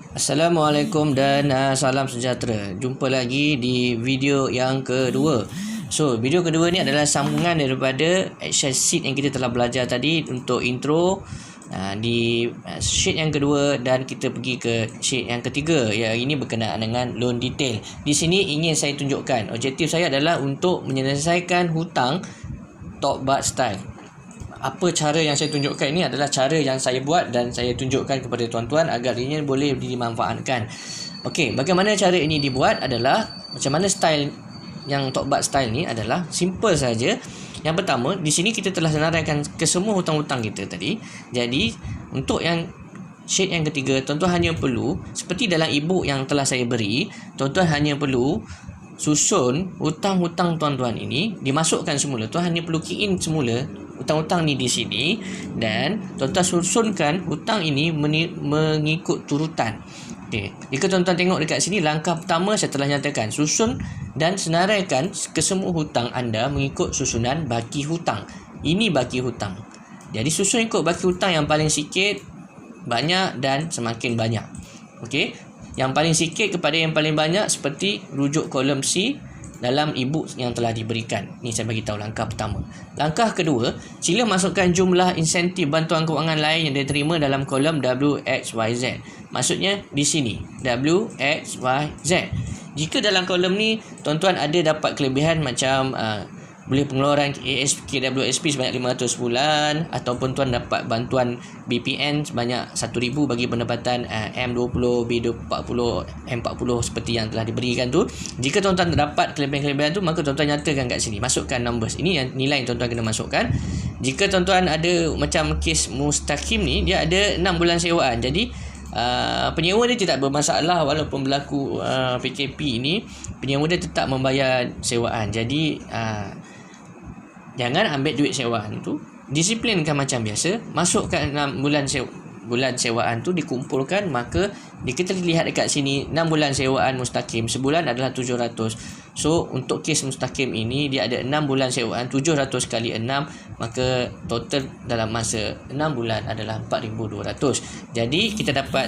Assalamualaikum dan salam sejahtera. Jumpa lagi di video yang kedua. So, video kedua ni adalah sambungan daripada Excel sheet yang kita telah belajar tadi untuk intro. Di sheet yang kedua dan kita pergi ke sheet yang ketiga. Ya, ini berkenaan dengan loan detail. Di sini ingin saya tunjukkan, objektif saya adalah untuk menyelesaikan hutang top bar style. Apa cara yang saya tunjukkan ini adalah cara yang saya buat dan saya tunjukkan kepada tuan-tuan agar ini boleh dimanfaatkan. Okey, bagaimana cara ini dibuat adalah macam mana style yang top bar style ni adalah simple saja. Yang pertama, di sini kita telah senaraikan ke semua hutang-hutang kita tadi. Jadi, untuk yang sheet yang ketiga, tuan-tuan hanya perlu seperti dalam e-book yang telah saya beri, tuan-tuan hanya perlu susun hutang-hutang tuan-tuan ini, dimasukkan semula. Tuan hanya perlu key in semula hutang-hutang ni di sini dan tuan-tuan susunkan hutang ini mengikut turutan. Okey, jika tuan-tuan tengok dekat sini, langkah pertama saya telah nyatakan, susun dan senaraikan ke semua hutang anda mengikut susunan baki hutang. Ini baki hutang. Jadi susun ikut baki hutang yang paling sikit, banyak dan semakin banyak. Okey, yang paling sikit kepada yang paling banyak seperti rujuk kolom C dalam e-book yang telah diberikan. Ni saya bagi tahu langkah pertama. Langkah kedua, sila masukkan jumlah insentif bantuan kewangan lain yang diterima dalam kolom WXYZ. Maksudnya di sini WXYZ. Jika dalam kolom ni tuan-tuan ada dapat kelebihan macam boleh pengeluaran KWSP sebanyak 500 bulan, ataupun tuan dapat bantuan BPN sebanyak 1,000 bagi pendapatan M20, B40, M40 seperti yang telah diberikan tu. Jika tuan-tuan dapat kelebihan-kelebihan tu, maka tuan-tuan nyatakan kat sini, masukkan numbers. Ini yang nilai yang tuan-tuan kena masukkan. Jika tuan-tuan ada macam kes Mustaqim ni, dia ada 6 bulan sewaan. Jadi penyewa dia tidak bermasalah walaupun berlaku PKP ini, penyewa dia tetap membayar sewaan. Jadi jangan ambil duit sewaan tu, disiplinkan macam biasa, masukkan 6 bulan sewaan tu dikumpulkan, maka kita lihat dekat sini 6 bulan sewaan Mustaqim sebulan adalah 700. So untuk kes Mustaqim ini dia ada 6 bulan sewaan, 700 kali 6, maka total dalam masa 6 bulan adalah 4,200. Jadi kita dapat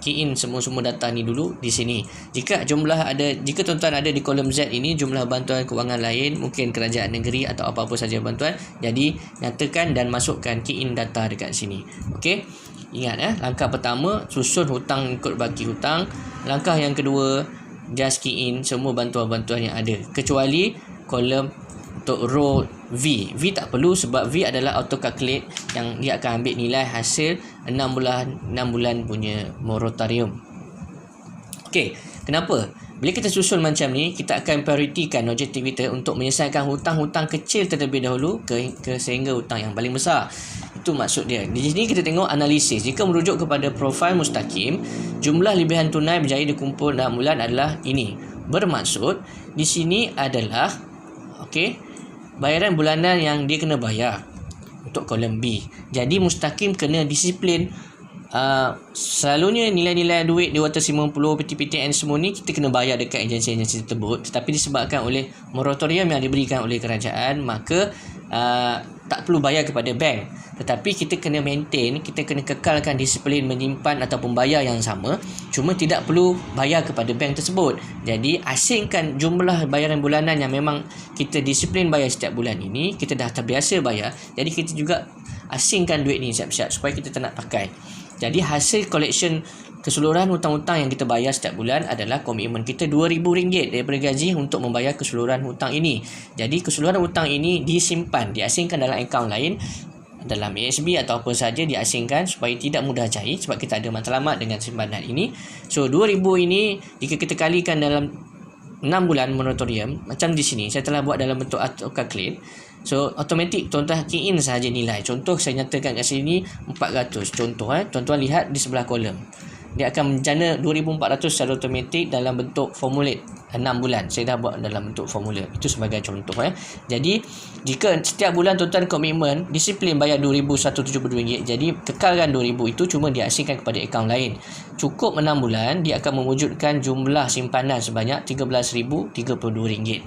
key in semua data ni dulu di sini. Jika tuan-tuan ada di kolom Z ini jumlah bantuan kewangan lain, mungkin kerajaan negeri atau apa-apa saja bantuan, jadi nyatakan dan masukkan key in data dekat sini. Okey, ingat langkah pertama susun hutang ikut baki hutang. Langkah yang kedua, just key in semua bantuan-bantuan yang ada kecuali kolom untuk row V. V tak perlu sebab V adalah auto calculate yang dia akan ambil nilai hasil 6 bulan punya moratorium. Okey, kenapa? Bila kita susun macam ni, kita akan prioritikan objektif kita untuk menyelesaikan hutang-hutang kecil terlebih dahulu sehingga hutang yang paling besar. Itu maksud dia. Di sini kita tengok analisis. Jika merujuk kepada profil Mustaqim, jumlah lebihan tunai berjaya dikumpul dalam bulan adalah ini. Bermaksud di sini adalah bayaran bulanan yang dia kena bayar untuk kolom B. Jadi Mustaqim kena disiplin. Selalunya nilai-nilai duit di Water 50, PTPTN semua ni kita kena bayar dekat agensi-agensi tersebut, tetapi disebabkan oleh moratorium yang diberikan oleh kerajaan, maka tak perlu bayar kepada bank, tetapi kita kena maintain, kita kena kekalkan disiplin menyimpan ataupun bayar yang sama, cuma tidak perlu bayar kepada bank tersebut. Jadi asingkan jumlah bayaran bulanan yang memang kita disiplin bayar setiap bulan ini, kita dah terbiasa bayar, jadi kita juga asingkan duit ni siap-siap supaya kita tak nak pakai. Jadi hasil collection keseluruhan hutang-hutang yang kita bayar setiap bulan adalah komitmen kita RM2,000 daripada gaji untuk membayar keseluruhan hutang ini. Jadi keseluruhan hutang ini disimpan, diasingkan dalam akaun lain, dalam ASB atau apa saja diasingkan supaya tidak mudah cair, sebab kita ada matlamat dengan simpanan ini. So RM2,000 ini jika kita kalikan dalam 6 bulan moratorium, macam di sini saya telah buat dalam bentuk auto calculate. So automatik tuan-tuan key in sahaja nilai. Contoh saya nyatakan kat sini 400. Contoh tuan-tuan lihat di sebelah kolom. Dia akan menjana 2,400 secara automatik dalam bentuk formulate 6 bulan. Saya dah buat dalam bentuk formula. Itu sebagai contoh. Jadi jika setiap bulan tuan-tuan komitmen disiplin bayar RM2,172, jadi kekalkan RM2,000 itu cuma diasingkan kepada akaun lain. Cukup 6 bulan dia akan mewujudkan jumlah simpanan sebanyak RM13,032.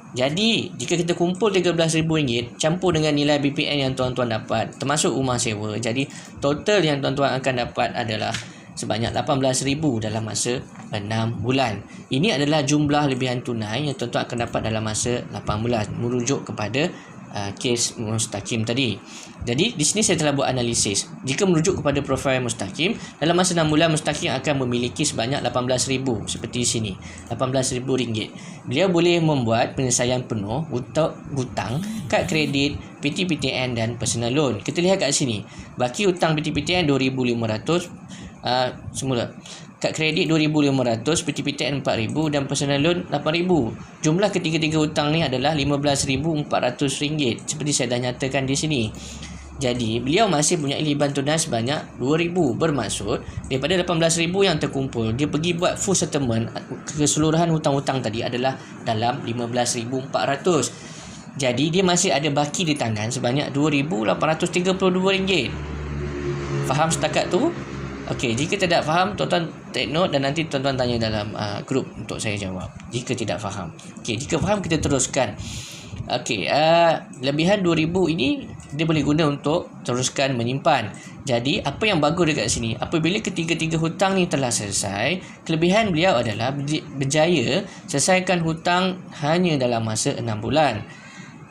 Jadi, jika kita kumpul RM13,000 campur dengan nilai BPN yang tuan-tuan dapat, termasuk rumah sewa, jadi total yang tuan-tuan akan dapat adalah sebanyak 18,000 dalam masa 6 bulan. Ini adalah jumlah lebihan tunai yang tuan-tuan akan dapat dalam masa 8 bulan merujuk kepada kes Mustaqim tadi. Jadi di sini saya telah buat analisis. Jika merujuk kepada profil Mustaqim, dalam masa 6 bulan Mustaqim akan memiliki sebanyak 18,000 seperti sini. RM18,000. Beliau boleh membuat penyelesaian penuh untuk hutang, kad kredit, PTPTN dan personal loan. Kita lihat kat sini. Baki hutang PTPTN 2,500 semula. Kad kredit 2,500, PTPTN 4,000 dan personal loan 8,000. Jumlah ketiga-tiga hutang ni adalah RM15,400 seperti saya dah nyatakan di sini. Jadi, beliau masih punya liban tunai sebanyak 2,000. Bermaksud, daripada 18,000 yang terkumpul, dia pergi buat full settlement, keseluruhan hutang-hutang tadi adalah dalam RM15,400. Jadi, dia masih ada baki di tangan sebanyak RM2,832. Faham setakat tu? Okey, jika tidak faham, tuan-tuan take note dan nanti tuan-tuan tanya dalam grup untuk saya jawab. Jika tidak faham. Okey, jika faham kita teruskan. Okey, lebihan 2,000 ini dia boleh guna untuk teruskan menyimpan. Jadi, apa yang bagus dekat sini? Apabila ketiga-tiga hutang ni telah selesai, kelebihan beliau adalah berjaya selesaikan hutang hanya dalam masa 6 bulan.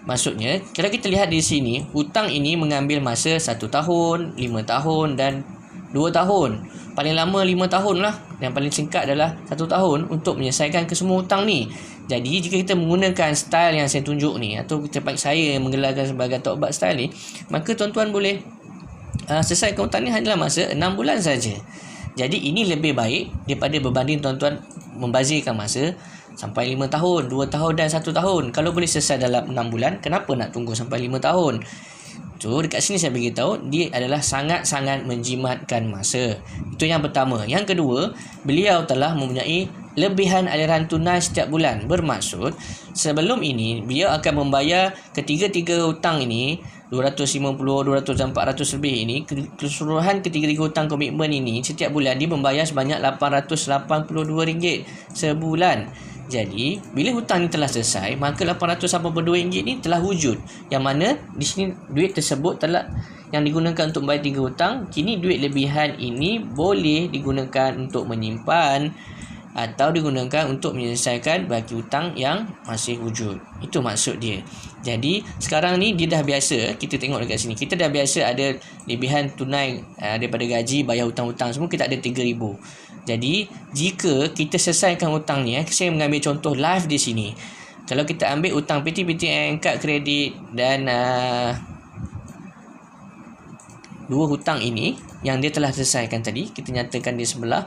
Maksudnya, kalau kita lihat di sini, hutang ini mengambil masa 1 tahun, 5 tahun dan 2 tahun. Paling lama 5 tahun lah. Yang paling singkat adalah 1 tahun untuk menyelesaikan kesemua hutang ni. Jadi jika kita menggunakan style yang saya tunjuk ni, atau tempat saya yang menggelarkan sebagai Tokbat style ni, maka tuan-tuan boleh selesaikan hutang ni hanya dalam masa 6 bulan saja. Jadi ini lebih baik daripada berbanding tuan-tuan membazirkan masa sampai 5 tahun, 2 tahun dan 1 tahun. Kalau boleh selesai dalam 6 bulan, kenapa nak tunggu sampai 5 tahun? So, dekat sini saya beritahu dia adalah sangat-sangat menjimatkan masa. Itu yang pertama. Yang kedua, beliau telah mempunyai lebihan aliran tunai setiap bulan. Bermaksud, sebelum ini beliau akan membayar ketiga-tiga hutang ini 250, 200 dan 400 lebih ini, keseluruhan ketiga-tiga hutang komitmen ini setiap bulan dia membayar sebanyak RM882 sebulan. Jadi, bila hutang ni telah selesai, maka RM882 ni telah wujud. Yang mana di sini duit tersebut telah yang digunakan untuk bayar 3 hutang, kini duit lebihan ini boleh digunakan untuk menyimpan atau digunakan untuk menyelesaikan baki hutang yang masih wujud. Itu maksud dia. Jadi, sekarang ni dia dah biasa, kita tengok dekat sini. Kita dah biasa ada lebihan tunai daripada gaji, bayar hutang-hutang semua, kita ada RM3,000. Jadi, jika kita selesaikan hutang ni, saya mengambil contoh live di sini. Kalau kita ambil hutang PTPTN, kad kredit dan 2 hutang ini yang dia telah selesaikan tadi, kita nyatakan di sebelah.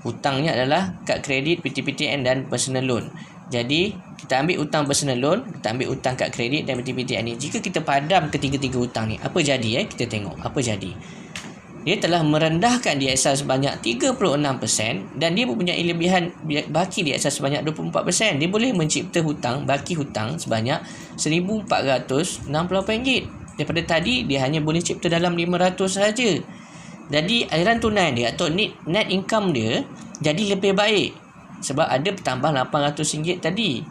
Hutangnya adalah kad kredit, PTPTN dan personal loan. Jadi, kita ambil hutang personal loan, kita ambil hutang kad kredit dan PTPTN ni. Jika kita padam ketiga-tiga hutang ni, apa jadi? Kita tengok apa jadi. Dia telah merendahkan DSR sebanyak 36% dan dia mempunyai lebihan baki DSR sebanyak 24%. Dia boleh mencipta hutang, baki hutang sebanyak RM1,468. Daripada tadi, dia hanya boleh cipta dalam 500 saja. Jadi, aliran tunai dia atau net income dia jadi lebih baik. Sebab ada bertambah RM800 tadi.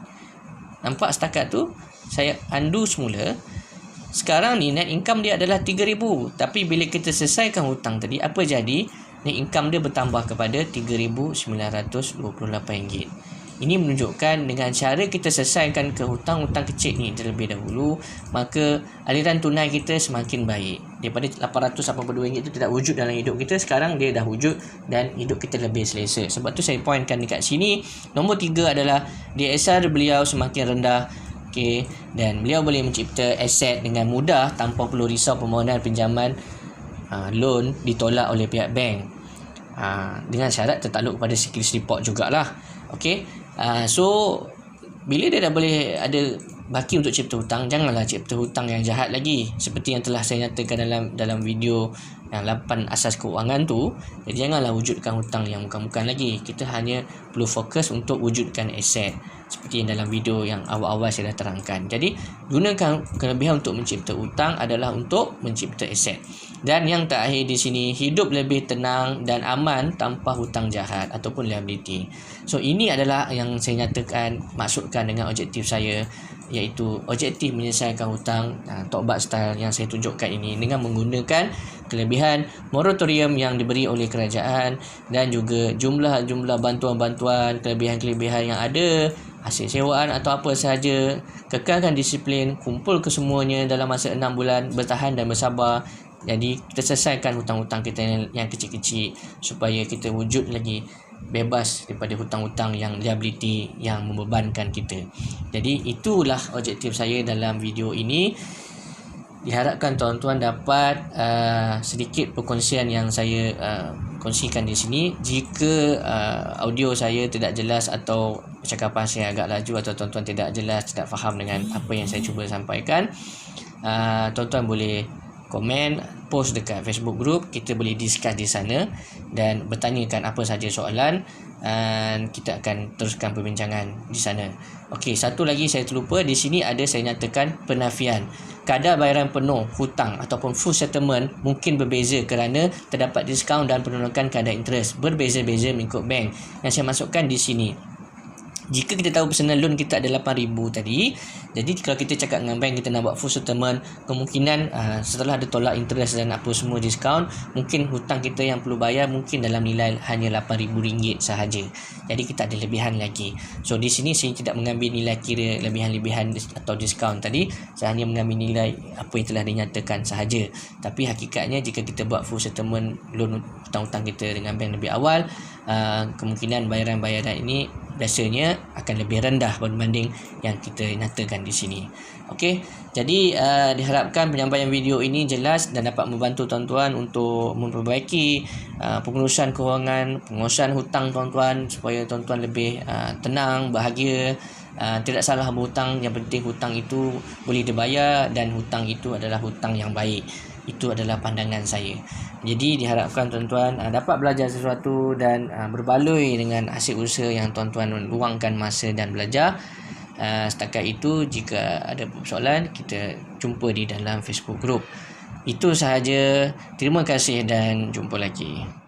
Nampak setakat tu? Saya undo semula. Sekarang ni net income dia adalah RM3,000. Tapi bila kita selesaikan hutang tadi, apa jadi? Net income dia bertambah kepada RM3,928. Ini menunjukkan dengan cara kita selesaikan ke hutang-hutang kecil ni terlebih dahulu, maka aliran tunai kita semakin baik. Daripada RM882 itu tidak wujud dalam hidup kita, sekarang dia dah wujud dan hidup kita lebih selesa. Sebab tu saya pointkan dekat sini. Nombor 3 adalah DSR beliau semakin rendah. Okay, dan beliau boleh mencipta aset dengan mudah tanpa perlu risau permohonan pinjaman loan ditolak oleh pihak bank, dengan syarat tertakluk kepada security report jugalah. Okay, so bila dia dah boleh ada baki untuk cipta hutang, janganlah cipta hutang yang jahat lagi, seperti yang telah saya nyatakan dalam video yang 8 asas keuangan tu. Jadi janganlah wujudkan hutang yang bukan-bukan lagi. Kita hanya perlu fokus untuk wujudkan aset seperti yang dalam video yang awal-awal saya dah terangkan. Jadi gunakan kelebihan untuk mencipta hutang adalah untuk mencipta aset. Dan yang terakhir di sini, hidup lebih tenang dan aman tanpa hutang jahat ataupun liability. So ini adalah yang saya nyatakan, maksudkan dengan objektif saya, iaitu objektif menyelesaikan hutang Tokbat style yang saya tunjukkan ini dengan menggunakan kelebihan moratorium yang diberi oleh kerajaan dan juga jumlah bantuan-bantuan, kelebihan-kelebihan yang ada, hasil sewaan atau apa sahaja. Kekalkan disiplin, kumpul kesemuanya dalam masa 6 bulan, bertahan dan bersabar. Jadi kita selesaikan hutang-hutang kita yang kecil-kecil supaya kita wujud lagi bebas daripada hutang-hutang yang liability yang membebankan kita. Jadi itulah objektif saya dalam video ini. Diharapkan tuan-tuan dapat sedikit perkongsian yang saya kongsikan di sini. Jika audio saya tidak jelas atau percakapan saya agak laju atau tuan-tuan tidak jelas, tidak faham dengan apa yang saya cuba sampaikan, tuan-tuan boleh komen, post dekat Facebook group, kita boleh discuss di sana dan bertanyakan apa sahaja soalan dan kita akan teruskan perbincangan di sana. Okey, satu lagi saya terlupa, di sini ada saya nyatakan penafian. Kadar bayaran penuh hutang ataupun full settlement mungkin berbeza kerana terdapat diskaun dan penolakan kadar interest berbeza-beza mengikut bank. Yang saya masukkan di sini, jika kita tahu personal loan kita ada 8,000 tadi, jadi kalau kita cakap dengan bank kita nak buat full settlement, kemungkinan setelah ada tolak interest dan apa semua diskaun, mungkin hutang kita yang perlu bayar mungkin dalam nilai hanya RM8,000 sahaja. Jadi kita ada lebihan lagi. So di sini saya tidak mengambil nilai kira lebihan-lebihan atau diskaun tadi, saya hanya mengambil nilai apa yang telah dinyatakan sahaja. Tapi hakikatnya jika kita buat full settlement loan hutang-hutang kita dengan bank lebih awal, kemungkinan bayaran-bayaran ini biasanya akan lebih rendah berbanding yang kita nyatakan di sini. Okey, jadi diharapkan penyampaian video ini jelas dan dapat membantu tuan-tuan untuk memperbaiki pengurusan kewangan, pengurusan hutang tuan-tuan supaya tuan-tuan lebih tenang, bahagia. Tidak salah berhutang, yang penting hutang itu boleh dibayar dan hutang itu adalah hutang yang baik. Itu adalah pandangan saya. Jadi diharapkan tuan-tuan dapat belajar sesuatu dan berbaloi dengan hasil usaha yang tuan-tuan luangkan masa dan belajar. Setakat itu, jika ada persoalan, kita jumpa di dalam Facebook group. Itu sahaja. Terima kasih dan jumpa lagi.